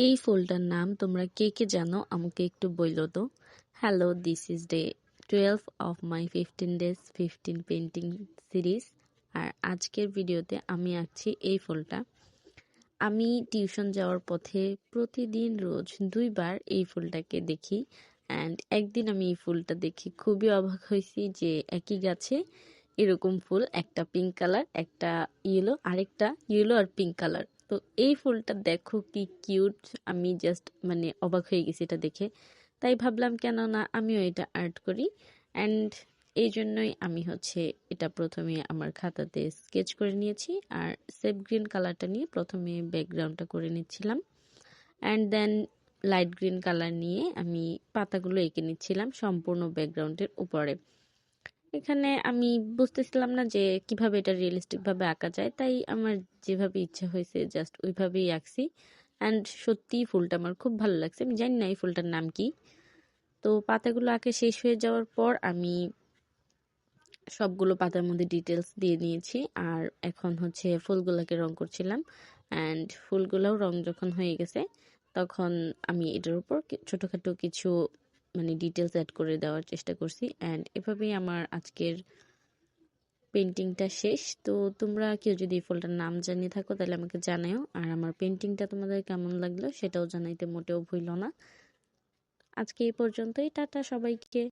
এই ফুলটার নাম তোমরা কে কে জানো আমাকে একটু বইলো তো। Hello, this is day 12 of my 15 days 15 painting series. আর আজকের ভিডিওতে আমি আঁকছি এই ফুলটা। আমি টিউশন যাওয়ার পথে প্রতিদিন রোজ 2বার এই ফুলটাকে দেখি। অ্যান্ড একদিন আমি এই ফুলটা দেখে খুবই অবাক হয়েছি যে একই গাছে এরকম ফুল, একটা পিঙ্ক কালার, একটা ইয়েলো, আরেকটা ইয়েলো আর পিঙ্ক কালার। তো এই ফুলটা দেখো কি কিউট, আমি জাস্ট অবাক হয়ে গেছি এটা দেখে। তাই ভাবলাম কেন না আমিও এটা আর্ট করি। অ্যান্ড এই জন্যই আমি এটা প্রথমে আমার খাতাতে স্কেচ করে নিয়েছি আর সেফ গ্রিন কালারটা নিয়ে প্রথমে ব্যাকগ্রাউন্ডটা করে নিচ্ছিলাম। And then light green colour নিয়ে আমি পাতাগুলো এঁকে নিচ্ছিলাম সম্পূর্ণ ব্যাকগ্রাউন্ডের উপরে। এখানে আমি বুঝতেছিলাম না যে কিভাবে এটা রিয়েলিস্টিক ভাবে আঁকা যায়, তাই আমার যেভাবে ইচ্ছা হয়েছে জাস্ট ওইভাবেই আঁকছি। অ্যান্ড সত্যি ফুলটা আমার খুব ভালো লাগছে। আমি জানি না এই ফুলটার নাম কি। তো পাতাগুলো আঁকা শেষ হয়ে যাওয়ার পর আমি সবগুলো পাতার মধ্যে ডিটেলস দিয়ে নিয়েছি আর এখন ফুলগুলোকে রং করছিলাম। অ্যান্ড ফুলগুলোও রং যখন হয়ে গেছে তখন আমি এটার উপর ছোটখাটো কিছু ডিটেলস অ্যাড করে দেওয়ার চেষ্টা করছি। অ্যান্ড এভাবেই আমার আজকের পেন্টিংটা শেষ। তো তোমরা কেউ যদি এই ফুলটার নাম জানিয়ে থাকো তাহলে আমাকে জানাও, আর আমার পেন্টিংটা তোমাদের কেমন লাগলো সেটাও জানাইতে মোটেও ভুলো না। আজকে এই পর্যন্তই, টাটা সবাইকে।